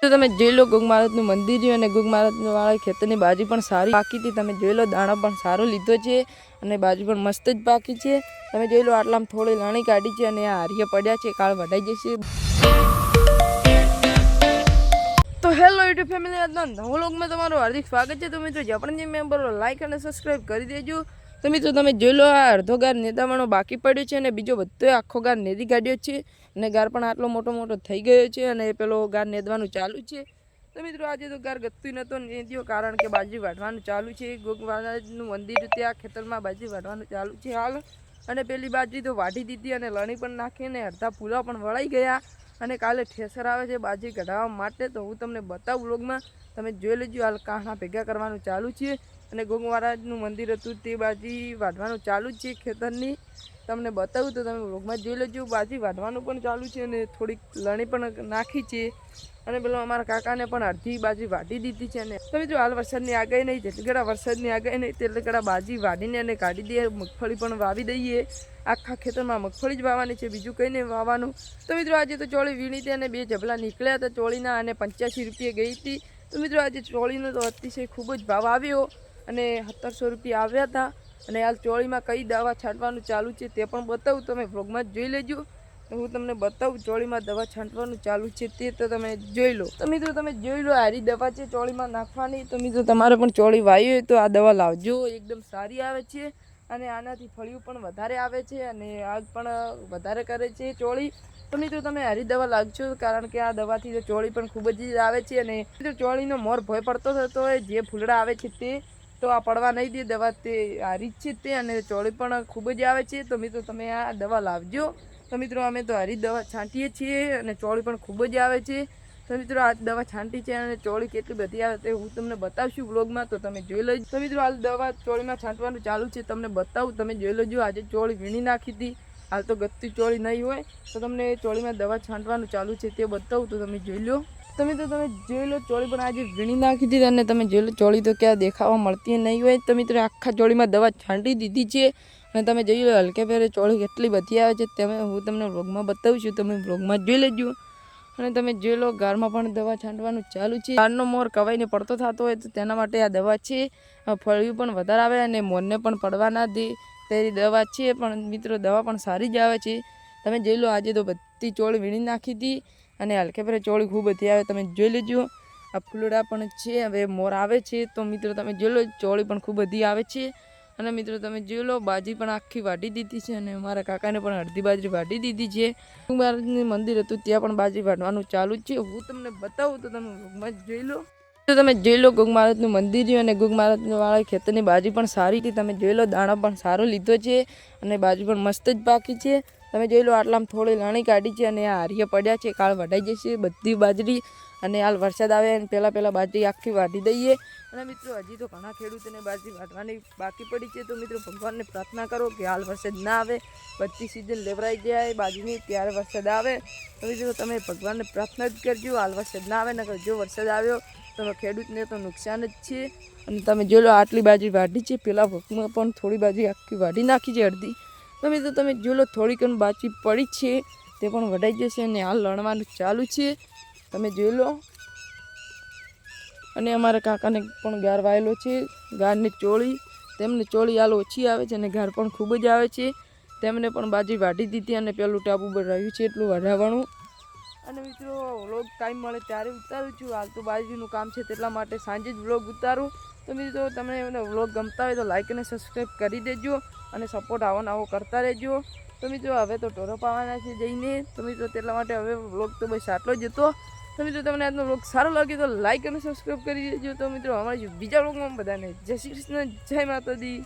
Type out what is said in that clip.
તો તમે જોઈ લો ગોગ મહારાજનું મંદિર છે અને ગોગ મહારાજવાળા ખેતરની બાજુ પણ સારી પાકી હતી। તમે જોઈ લો દાણો પણ સારો લીધો છે અને બાજુ પણ મસ્ત જ પાકી છે। તમે જોઈ લો આટલામાં થોડી લણી કાઢી છે અને આ હારીએ પડ્યા છે, કાળ વઢાઈ જશે। તો હેલો યુટ્યુબ ફેમિલી, આજના નવા વ્લોગમાં તમારું હાર્દિક સ્વાગત છે। તો મિત્રો જે પણ જે મેમ્બર લાઈક અને સબસ્ક્રાઈબ કરી દેજો। તો મિત્રો તમે જોઈ લો આ અડધો ગાર નેદાવાનો બાકી પડ્યો છે અને બીજો બધો આખો ગાર નેદી કાઢ્યો છે અને ગાર પણ આટલો મોટો થઈ ગયો છે અને પેલો ગાર નેદવાનું ચાલુ છે। તો મિત્રો આજે તો ગાર ગત્તું નતો નેદ્યો કારણ કે બાજરી વાઢવાનું ચાલુ છે। ગોગ મહારાજનું મંદિર ત્યાં ખેતરમાં બાજરી વાઢવાનું ચાલુ છે હાલ। અને પેલી બાજરી તો વાઢી દીધી અને લણી પણ નાખી અને અડધા ફૂલા પણ વળાઈ ગયા અને કાલે ઠેસર આવે છે બાજરી કઢાવવા માટે। તો હું તમને બતાવું વ્લોગમાં, તમે જોઈ લેજો। હાલ કાંઠા ભેગા કરવાનું ચાલુ છે અને ગોગ મહારાજનું મંદિર હતું તે બાજરી વાઢવાનું ચાલુ જ છે ખેતરની। તમને બતાવું તો તમે વ્લોગમાં જોઈ લેજો। બાજરી વાઢવાનું પણ ચાલુ છે અને થોડીક લણી પણ નાખી છે અને પેલો અમારા કાકાને પણ અડધી બાજરી વાઢી દીધી છે। અને તો મિત્રો હાલ વરસાદની આગાહી નહીં, જેટલી ઘડા વરસાદની આગાહી નહીં તેટલી ઘડા બાજરી વાઢીને અને કાઢી દઈએ, મગફળી પણ વાવી દઈએ। આખા ખેતરમાં મગફળી જ વાવવાની છે, બીજું કંઈ નહીં વાવવાનું। તો મિત્રો આજે તો ચોળી વીણી હતી અને 2 જબલા નીકળ્યા હતા ચોળીના અને 85 રૂપિયા ગઈ હતી। તો મિત્રો આજે ચોળીનો તો અતિશય ખૂબ જ ભાવ આવ્યો અને 1700 રૂપિયા આવ્યા હતા। અને હાલ ચોળીમાં કઈ દવા છાંટવાનું ચાલુ છે તે પણ બતાવું, તમે વ્લોગમાં જોઈ લેજો। તો હું તમને બતાવું ચોળીમાં દવા છાંટવાનું ચાલુ છે તે તો તમે જોઈ લો। તો મિત્રો તમે જોઈ લો હારી દવા છે ચોળીમાં નાખવાની। તો મિત્રો તમારે પણ ચોળી વાવી હોય તો આ દવા લાવજો, એકદમ સારી આવે છે અને આનાથી ફળિયું પણ વધારે આવે છે અને આગ પણ વધારે કરે છે ચોળી। તો મિત્રો તમે હારી દવા લાગજો કારણ કે આ દવાથી તો ચોળી પણ ખૂબ જ આવે છે અને ચોળીનો મોર ભય પડતો થતો હોય, જે ફૂલડા આવે છે તે તો આ પડવા નહીં દે દવા, તે હારી જ છે તે અને ચોળી પણ ખૂબ જ આવે છે। તો મિત્રો તમે આ દવા લાવજો। તો મિત્રો અમે તો હારી દવા છાંટીએ છીએ અને ચોળી પણ ખૂબ જ આવે છે। તો મિત્રો આ દવા છાંટી છે અને ચોળી કેટલી બધી આવે તે હું તમને બતાવશું વ્લોગમાં, તો તમે જોઈ લેજો। તો મિત્રો હાલ દવા ચોળીમાં છાંટવાનું ચાલુ છે, તમને બતાવું, તમે જોઈ લેજો। આજે ચોળી વીણી નાખી હતી, હાલ તો ગત્તી ચોળી નહીં હોય તો તમને ચોળીમાં દવા છાંટવાનું ચાલુ છે તે બતાવું, તો તમે જોઈ લો। તો મિત્રો તમે જોઈ લો ચોળી પણ આજે વીણી નાખી હતી અને તમે જોઈ લો ચોળી તો ક્યાં દેખાવા મળતી નહીં હોય। તો મિત્રો આખા ચોળીમાં દવા છાંટી દીધી છે અને તમે જોઈ લો હલકે ફેરે ચોળી કેટલી બધી આવે છે તમે હું તમને વ્લોગમાં બતાવું છું, તમે વ્લોગમાં જોઈ લેજો। અને તમે જોઈ લો ગારમાં પણ દવા છાંટવાનું ચાલુ છે। ગારનો મોર કવાઈને પડતો થતો હોય તો તેના માટે આ દવા છે। ફળિયું પણ વધારે આવે અને મોરને પણ પડવા ના દે તેની દવા છે, પણ મિત્રો દવા પણ સારી જ આવે છે। તમે જોઈ લો આજે તો બધી ચોળી વીણી નાખી હતી અને હલકે ફેરે ચોળી ખૂબ બધી આવે, તમે જોઈ લેજો। આ ફૂલડા પણ છે, હવે મોર આવે છે તો મિત્રો તમે જોઈ લો ચોળી પણ ખૂબ બધી આવે છે। અને મિત્રો તમે જોઈ લો બાજરી પણ આખી વાઢી દીધી છે અને મારા કાકાને પણ અડધી બાજરી વાઢી દીધી છે। ગોગ મહારાજનું મંદિર હતું ત્યાં પણ બાજરી વાઢવાનું ચાલુ જ છે, હું તમને બતાવું તો તમે વ્લોગમાં જોઈ લો। તો તમે જોઈ લો ગોગ મહારાજનું મંદિર છે અને ગોગ મહારાજવાળા ખેતરની બાજુ પણ સારી હતી। તમે જોઈ લો દાણો પણ સારો લીધો છે અને બાજુ પણ મસ્ત જ પાકી છે। તમે જોઈ લો આટલામાં થોડી લણી કાઢી છે અને આ હારીએ પડ્યા છે, કાળ વઢાઈ જશે બધી બાજરી અને હાલ વરસાદ આવે અને પહેલાં બાજરી આખી વાઢી દઈએ। અને મિત્રો હજી તો ઘણા ખેડૂતોને બાજરી વાઢવાની બાકી પડી છે। તો મિત્રો ભગવાનને પ્રાર્થના કરો કે હાલ વરસાદ ના આવે, બધી સિઝન લેવરાઈ જાય બાજરીની, ત્યારે વરસાદ આવે। તો મિત્રો તમે ભગવાનને પ્રાર્થના જ કરજો હાલ વરસાદ ના આવે, નકર જો વરસાદ આવ્યો તો ખેડૂતને તો નુકસાન જ છે। અને તમે જોઈ લો આટલી બાજરી વાઢી છે, પેલા વખતમાં પણ થોડી બાજરી આખી વાઢી નાખી છે અડધી। તો મિત્રો તમે જોઈ લો થોડીક બાજરી પડી છે તે પણ વઢાઈ જશે અને હાલ લણવાનું ચાલુ છે, તમે જોઈ લો। અને અમારા કાકાને પણ ગાર વાયેલો છે, ગારની ચોળી, તેમને ચોળી હાલ ઓછી આવે છે અને ગાર પણ ખૂબ જ આવે છે। તેમને પણ બાજરી વાઢી દીધી અને પેલું ટાબુ રહ્યું છે એટલું વઢાવવાનું। અને મિત્રો વ્લોગ ટાઈમ મળે ત્યારે ઉતારું છું, હાલ તો બાજરીનું કામ છે તેટલા માટે સાંજે જ વ્લોગ ઉતારું। તો મિત્રો તમને વ્લોગ ગમતા હોય તો લાઈક અને સબસ્ક્રાઈબ કરી દેજો અને સપોર્ટ આવો કરતા રહેજો। તો મિત્રો હવે તો ઢોરો પાવાના છે જઈને, તો મિત્રો તેટલા માટે હવે વ્લોગ તો બસ આટલો જ હતો। તો મિત્રો તમને આજનો વ્લોગ સારો લાગે તો લાઈક અને સબસ્ક્રાઈબ કરી દેજો। તો મિત્રો અમારી બીજા વ્લોગમાં બધાને જય શ્રી કૃષ્ણ, જય માતાજી।